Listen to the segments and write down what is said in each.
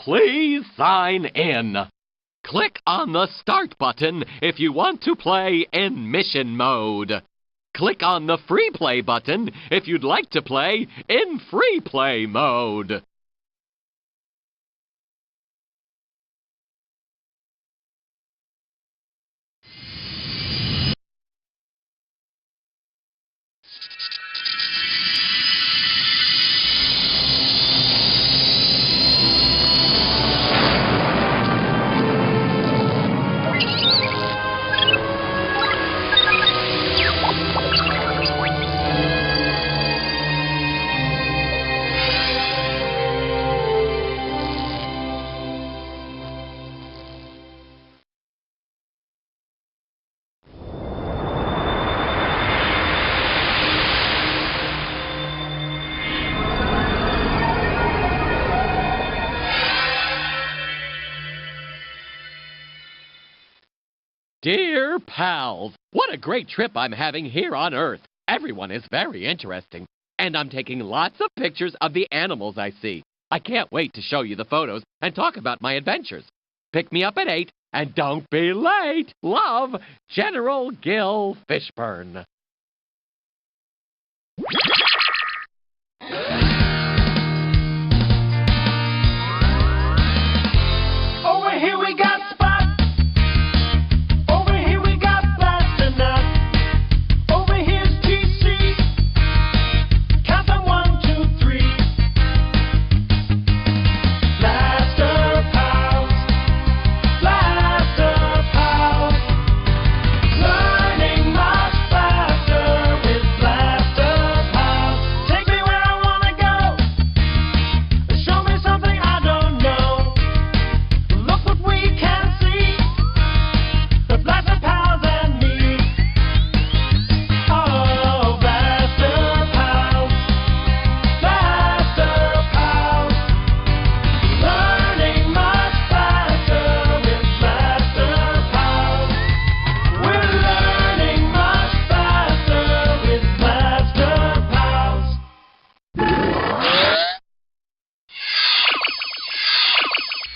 Please sign in. Click on the Start button if you want to play in Mission Mode. Click on the Free Play button if you'd like to play in Free Play mode. Dear pals, what a great trip I'm having here on Earth. Everyone is very interesting, and I'm taking lots of pictures of the animals I see. I can't wait to show you the photos and talk about my adventures. Pick me up at 8, and don't be late. Love, General Gil Fishburne. Over here we got Spot. Over here we got Blasternaut. Over here's TC. Count them 1, 2, 3. Blaster Pals. Blaster Pals. Learning much faster with Blaster Pals. Take me where I wanna go. Show me something I don't know. Look what we can see. The Blaster Pals and me. Oh, Blaster Pals. Blaster Pals. Learning much faster with Blaster Pals. We're learning much faster with Blaster Pals.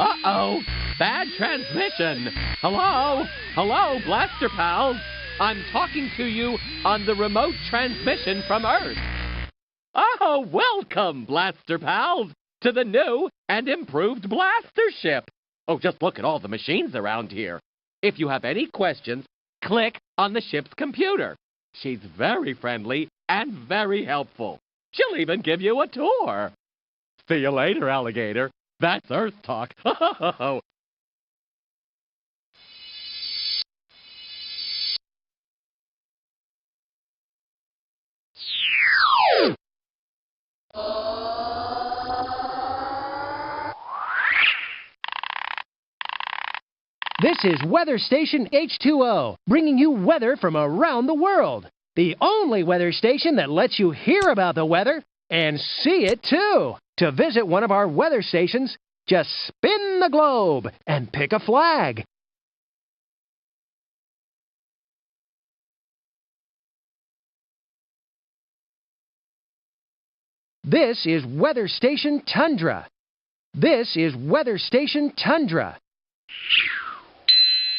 Uh-oh, bad transmission. Hello? Hello, Blaster Pals. I'm talking to you on the remote transmission from Earth. Oh, welcome, Blaster Pals, to the new and improved Blaster ship. Oh, just look at all the machines around here. If you have any questions, click on the ship's computer. She's very friendly and very helpful. She'll even give you a tour. See you later, alligator. That's Earth talk. This is Weather Station H2O, bringing you weather from around the world. The only weather station that lets you hear about the weather and see it too. To visit one of our weather stations, just spin the globe and pick a flag. This is Weather Station Tundra. This is Weather Station Tundra.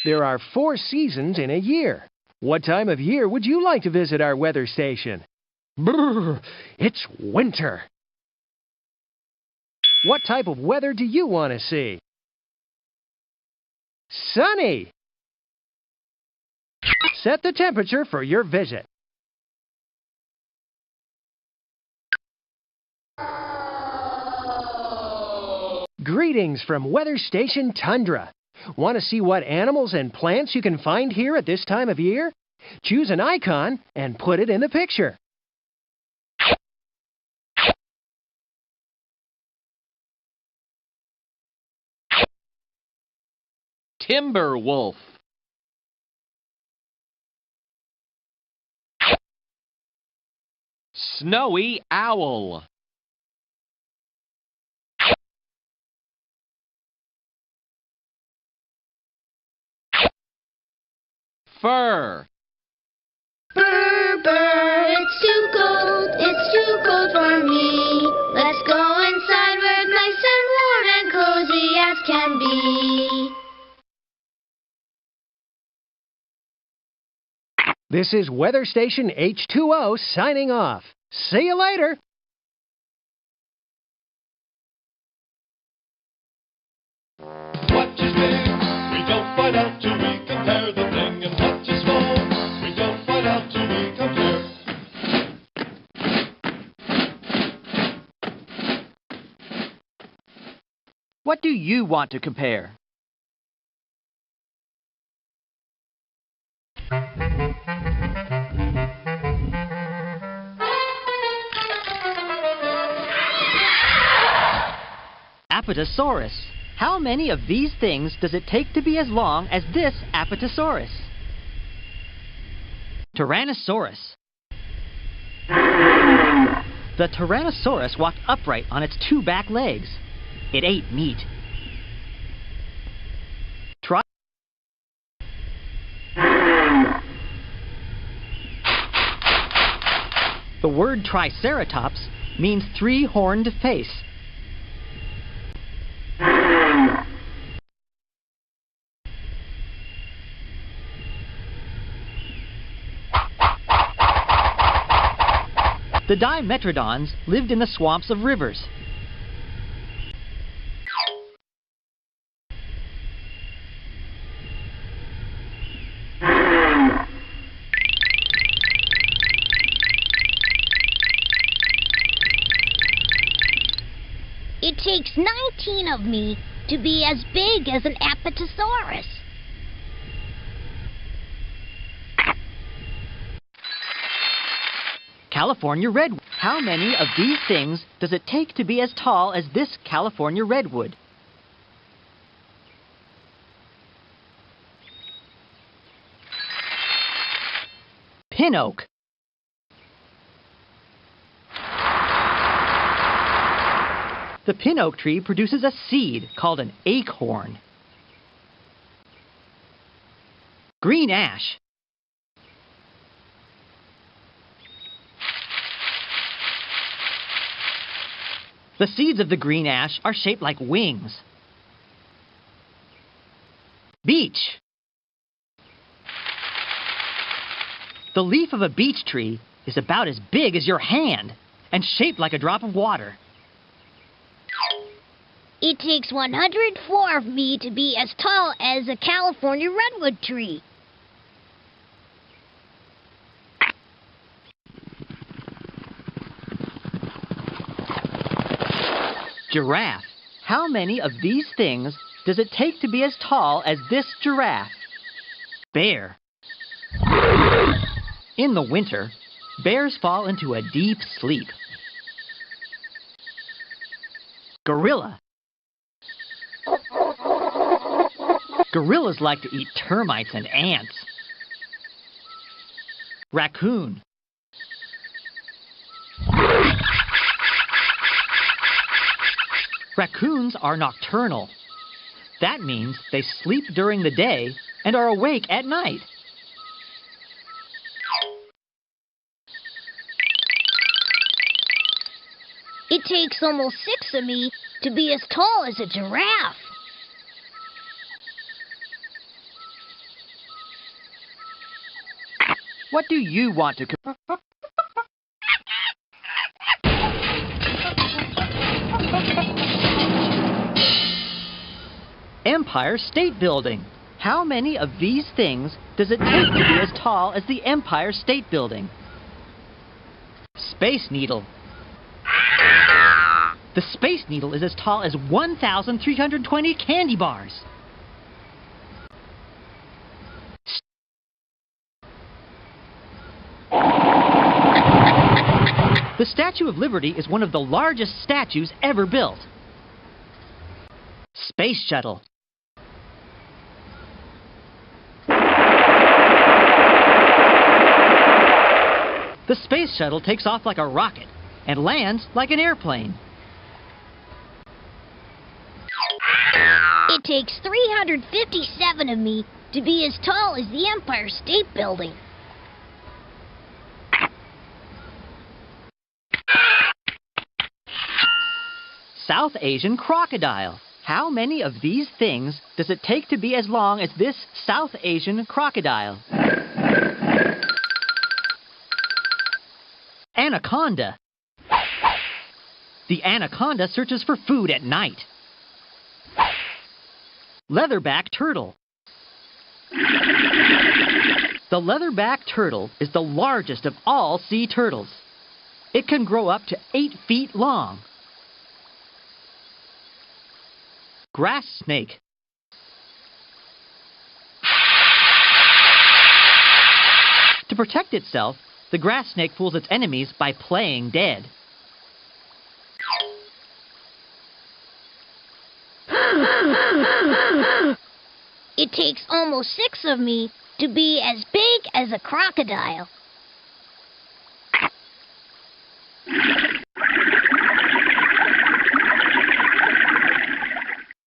There are 4 seasons in a year. What time of year would you like to visit our weather station? Brrr, it's winter. What type of weather do you want to see? Sunny. Set the temperature for your visit. Greetings from Weather Station Tundra. Want to see what animals and plants you can find here at this time of year? Choose an icon and put it in the picture. Timber wolf. Snowy owl. Fur. Burr, burr, it's too cold for me. Let's go inside where it's nice and warm and cozy tree. This is Weather Station H2O signing off. See you later. What is big? We don't find out till we compare the thing. And what is small? We don't find out till we compare. What do you want to compare? Apatosaurus. How many of these things does it take to be as long as this Apatosaurus? Tyrannosaurus. The Tyrannosaurus walked upright on its two back legs. It ate meat. The word Triceratops means three-horned face. The Dimetrodons lived in the swamps of rivers. It takes 19 of me to be as big as an Apatosaurus. California redwood. How many of these things does it take to be as tall as this California redwood? Pin oak. The pin oak tree produces a seed called an acorn. Green ash. The seeds of the green ash are shaped like wings. Beech. The leaf of a beech tree is about as big as your hand and shaped like a drop of water. It takes 104 of me to be as tall as a California redwood tree. Giraffe. How many of these things does it take to be as tall as this giraffe? Bear. In the winter, bears fall into a deep sleep. Gorilla. Gorillas like to eat termites and ants. Raccoon. Raccoons are nocturnal. That means they sleep during the day and are awake at night. It takes almost 6 of me to be as tall as a giraffe. What do you want to Empire State Building. How many of these things does it take to be as tall as the Empire State Building? Space Needle. The Space Needle is as tall as 1,320 candy bars. The Statue of Liberty is one of the largest statues ever built. Space Shuttle. The Space Shuttle takes off like a rocket and lands like an airplane. It takes 357 of me to be as tall as the Empire State Building. South Asian crocodile. How many of these things does it take to be as long as this South Asian crocodile? Anaconda. The anaconda searches for food at night. Leatherback turtle. The leatherback turtle is the largest of all sea turtles. It can grow up to 8 feet long. Grass snake. To protect itself, the grass snake fools its enemies by playing dead. It takes almost 6 of me to be as big as a crocodile.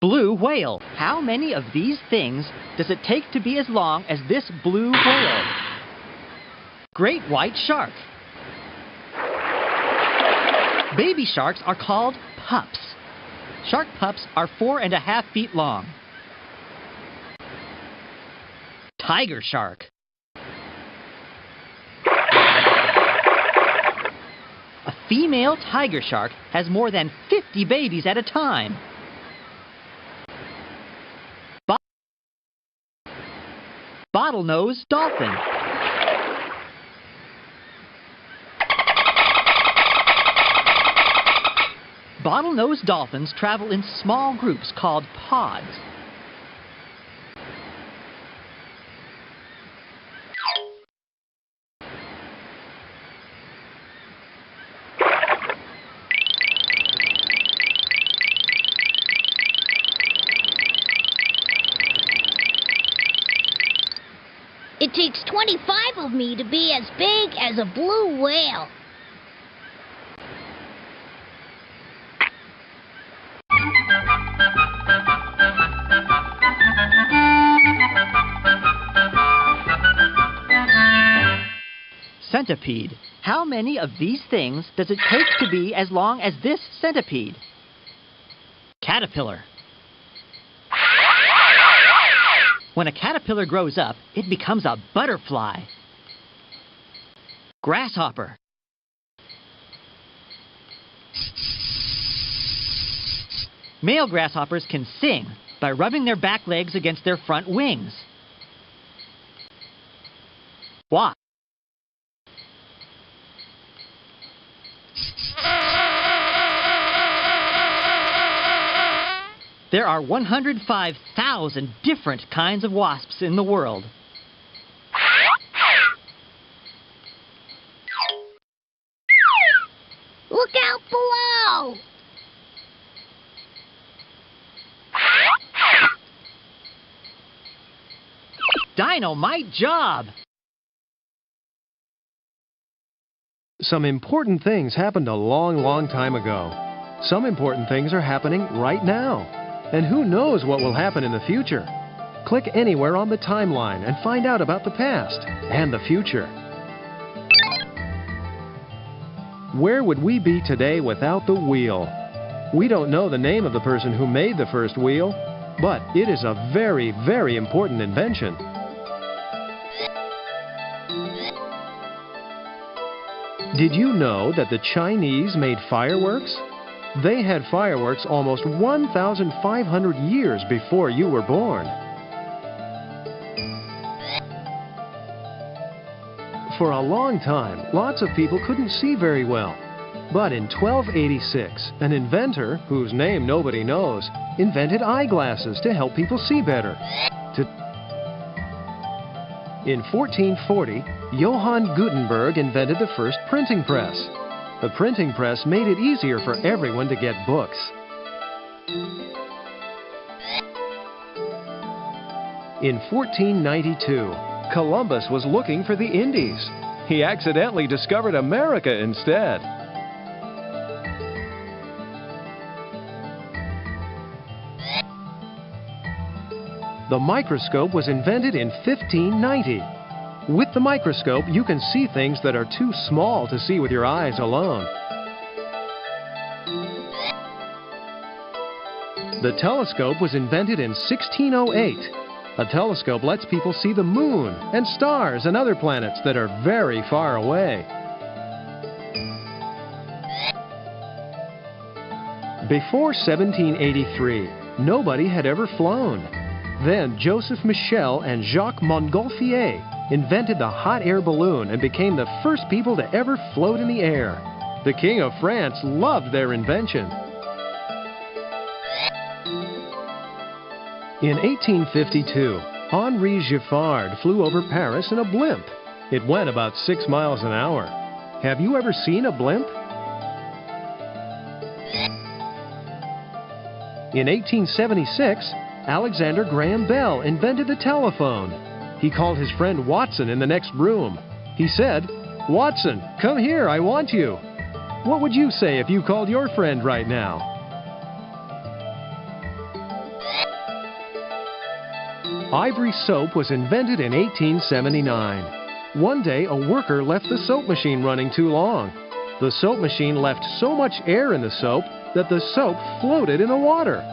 Blue whale. How many of these things does it take to be as long as this blue whale? Great white shark. Baby sharks are called pups. Shark pups are 4.5 feet long. Tiger shark. A female tiger shark has more than 50 babies at a time. Bottlenose dolphin. Bottlenose dolphins travel in small groups called pods. It takes 25 of me to be as big as a blue whale. Centipede. How many of these things does it take to be as long as this centipede? Caterpillar. When a caterpillar grows up, it becomes a butterfly. Grasshopper. Male grasshoppers can sing by rubbing their back legs against their front wings. Wasp. There are 105,000 different kinds of wasps in the world. Look out below! Dynamite job! Some important things happened a long, long time ago. Some important things are happening right now. And who knows what will happen in the future? Click anywhere on the timeline and find out about the past and the future. Where would we be today without the wheel? We don't know the name of the person who made the first wheel, but it is a very, very important invention. Did you know that the Chinese made fireworks? They had fireworks almost 1,500 years before you were born. For a long time, lots of people couldn't see very well. But in 1286, an inventor, whose name nobody knows, invented eyeglasses to help people see better. In 1440, Johann Gutenberg invented the first printing press. The printing press made it easier for everyone to get books. In 1492, Columbus was looking for the Indies. He accidentally discovered America instead. The microscope was invented in 1590. With the microscope, you can see things that are too small to see with your eyes alone. The telescope was invented in 1608. A telescope lets people see the moon and stars and other planets that are very far away. Before 1783, nobody had ever flown. Then Joseph Michel and Jacques Montgolfier invented the hot air balloon and became the first people to ever float in the air. The King of France loved their invention. In 1852, Henri Giffard flew over Paris in a blimp. It went about 6 miles an hour. Have you ever seen a blimp? In 1876, Alexander Graham Bell invented the telephone. He called his friend Watson in the next room. He said, "Watson, come here, I want you." What would you say if you called your friend right now? Ivory soap was invented in 1879. One day, a worker left the soap machine running too long. The soap machine left so much air in the soap that the soap floated in the water.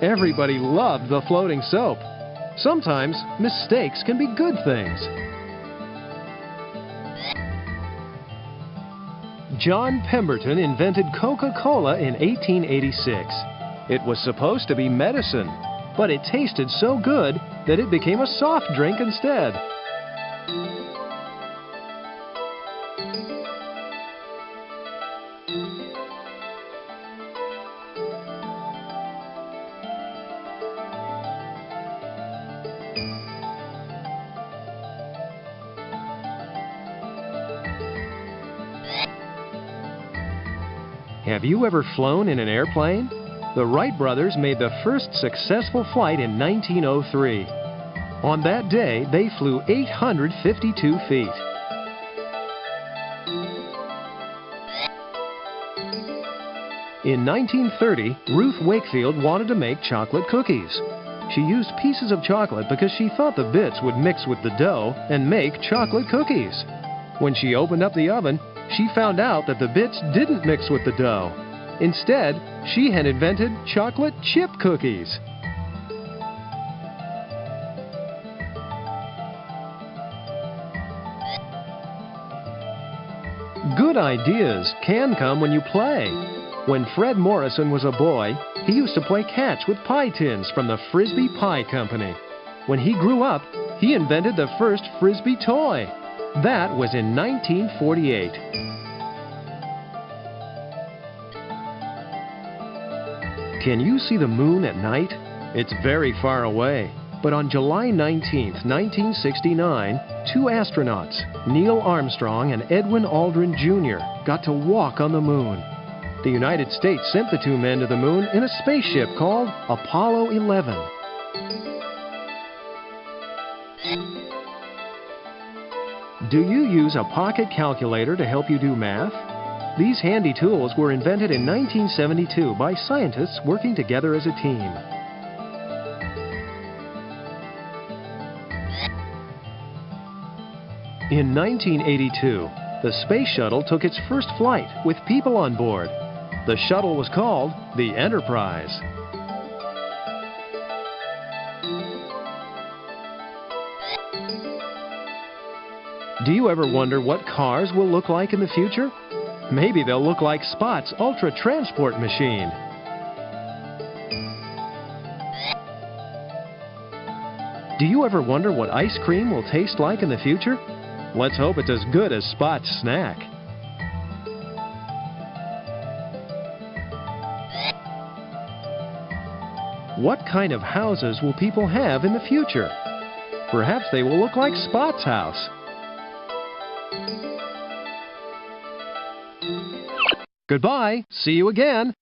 Everybody loved the floating soap. Sometimes mistakes can be good things. John Pemberton invented Coca-Cola in 1886. It was supposed to be medicine, but it tasted so good that it became a soft drink instead. Have you ever flown in an airplane? The Wright brothers made the first successful flight in 1903. On that day, they flew 852 feet. In 1930, Ruth Wakefield wanted to make chocolate cookies. She used pieces of chocolate because she thought the bits would mix with the dough and make chocolate cookies. When she opened up the oven, she found out that the bits didn't mix with the dough. Instead, she had invented chocolate chip cookies. Good ideas can come when you play. When Fred Morrison was a boy, he used to play catch with pie tins from the Frisbee Pie Company. When he grew up, he invented the first Frisbee toy. That was in 1948. Can you see the moon at night? It's very far away. But on July 19, 1969, two astronauts, Neil Armstrong and Edwin Aldrin Jr., got to walk on the moon. The United States sent the two men to the moon in a spaceship called Apollo 11. Do you use a pocket calculator to help you do math? These handy tools were invented in 1972 by scientists working together as a team. In 1982, the Space Shuttle took its first flight with people on board. The shuttle was called the Enterprise. Do you ever wonder what cars will look like in the future? Maybe they'll look like Spot's Ultra Transport machine. Do you ever wonder what ice cream will taste like in the future? Let's hope it's as good as Spot's snack. What kind of houses will people have in the future? Perhaps they will look like Spot's house. Goodbye. See you again.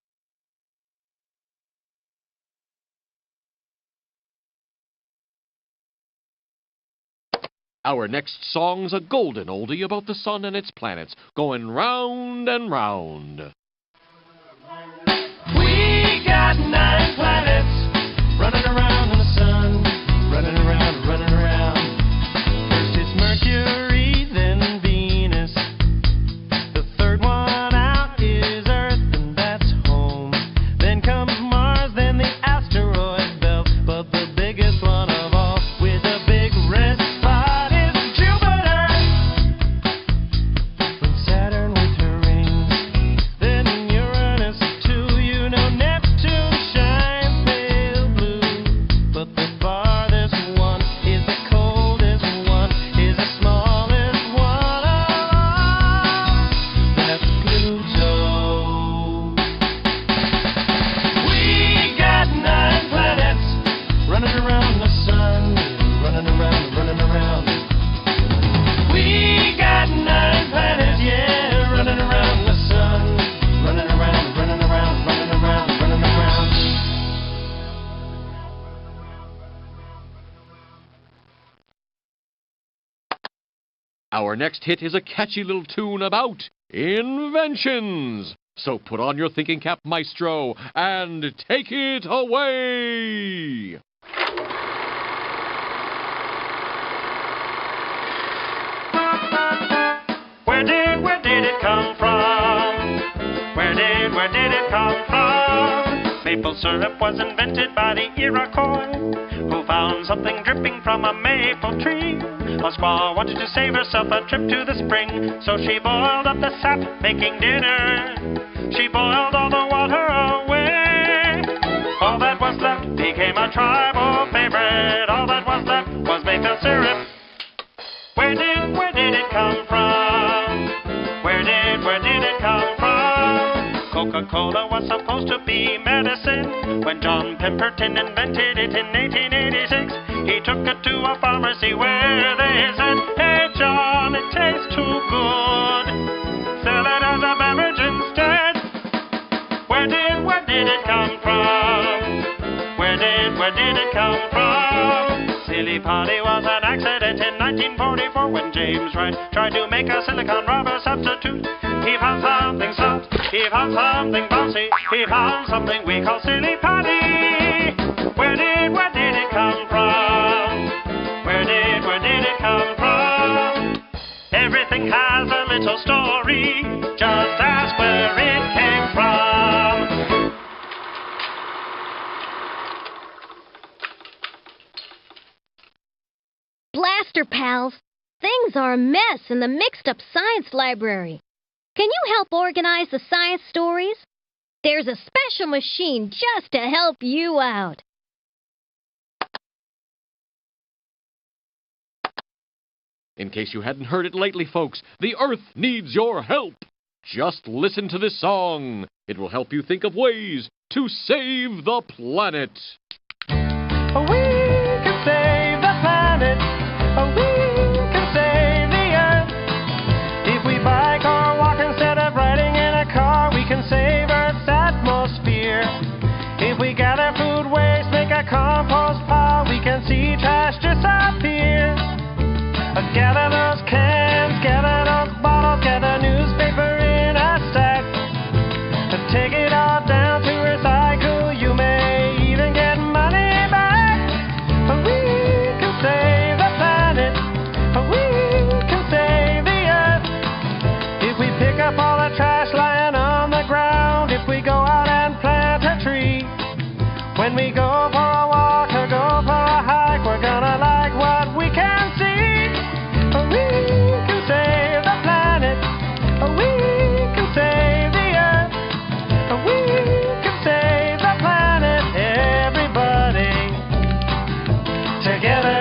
Our next song's a golden oldie about the sun and its planets, going round and round. We got 9 planets running around in the sun, running around, running around. First it's Mercury, then Venus. The third one out is Earth, and that's home. Then comes Mars, then the asteroids. Our next hit is a catchy little tune about inventions. So put on your thinking cap, maestro, and take it away! Where did it come from? Where did it come from? Maple syrup was invented by the Iroquois, who found something dripping from a maple tree. A squaw wanted to save herself a trip to the spring, so she boiled up the sap, making dinner. She boiled all the water away. All that was left became a tribal favorite. All that was left was maple syrup. Where did it come from? Where did it come from? Coca-Cola was supposed to be medicine. When John Pemberton invented it in 1886, he took it to a pharmacy where they said, "Hey John, it tastes too good. Sell it as a beverage instead." Where did it come from? Where did it come from? Silly Potty was an accident in 1944 when James Wright tried to make a silicon rubber substitute. He found something soft, he found something bouncy, he found something we call Silly Potty. Where did it come from? Where did it come from? Everything has a little story, just ask where it came from. Blaster Pals, things are a mess in the mixed-up science library. Can you help organize the science stories? There's a special machine just to help you out. In case you hadn't heard it lately, folks, the Earth needs your help. Just listen to this song. It will help you think of ways to save the planet. We can save the planet. We can save the earth. If we bike or walk instead of riding in a car, we can save Earth's atmosphere. If we gather food waste, make a compost pile, we can see trash disappear. Gather those cans, gather those bottles, gather newspaper in a stack. Take it all down to recycle, you may even get money back. We can save the planet, we can save the earth. If we pick up all the trash lying on the ground, if we go out and plant a tree. When we go for a walk or go for a hike, we're gonna like what we can see. We can save the planet, we can save the earth, we can save the planet, everybody, together.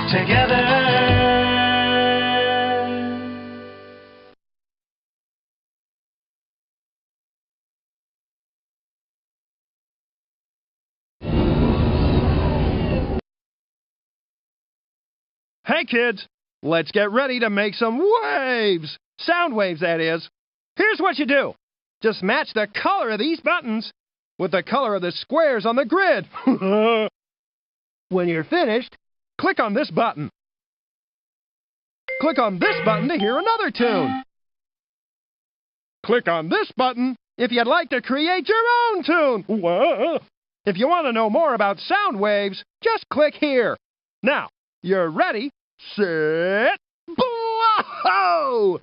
Together. Hey kids, let's get ready to make some waves! Sound waves, that is. Here's what you do. Just match the color of these buttons with the color of the squares on the grid. When you're finished, click on this button. Click on this button to hear another tune. Click on this button if you'd like to create your own tune. Whoa. If you want to know more about sound waves, just click here. Now, you're ready, set, blow!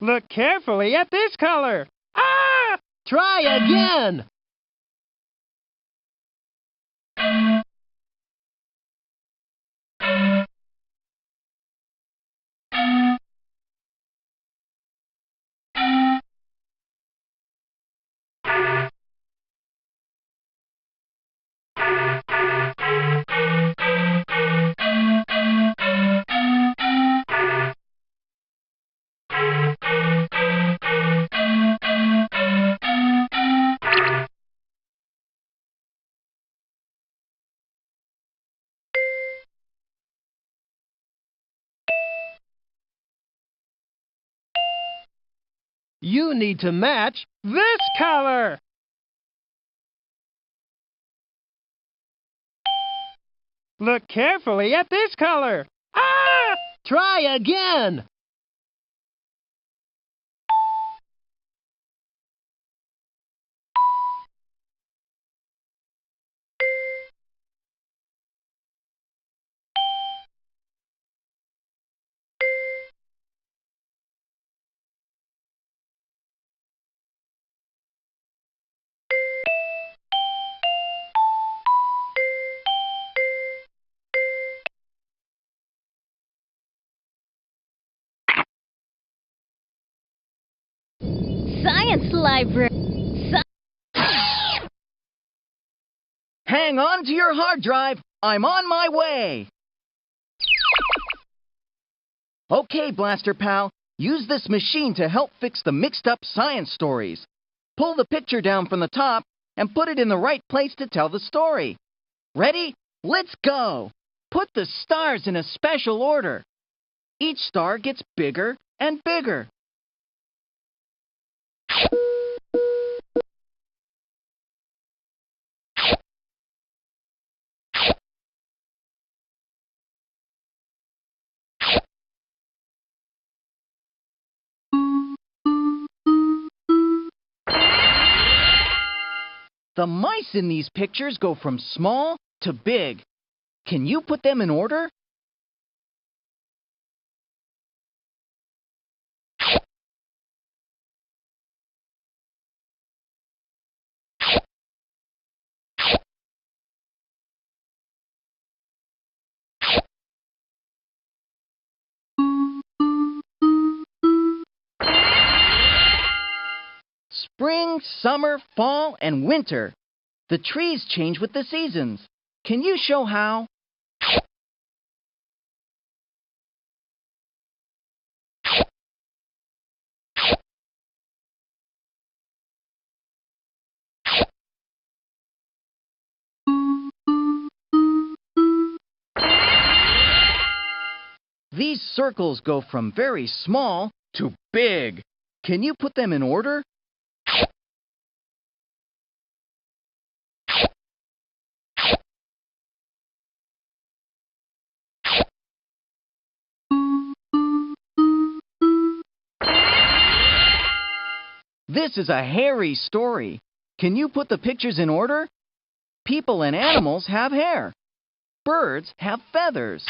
Look carefully at this color. Ah! Try again. You need to match this color. Look carefully at this color. Ah! Try again. Science library. Hang on to your hard drive. I'm on my way. Okay, Blaster Pal. Use this machine to help fix the mixed-up science stories. Pull the picture down from the top and put it in the right place to tell the story. Ready? Let's go! Put the stars in a special order. Each star gets bigger and bigger. The mice in these pictures go from small to big. Can you put them in order? Spring, summer, fall, and winter. The trees change with the seasons. Can you show how? These circles go from very small to big. Can you put them in order? This is a hairy story. Can you put the pictures in order? People and animals have hair. Birds have feathers.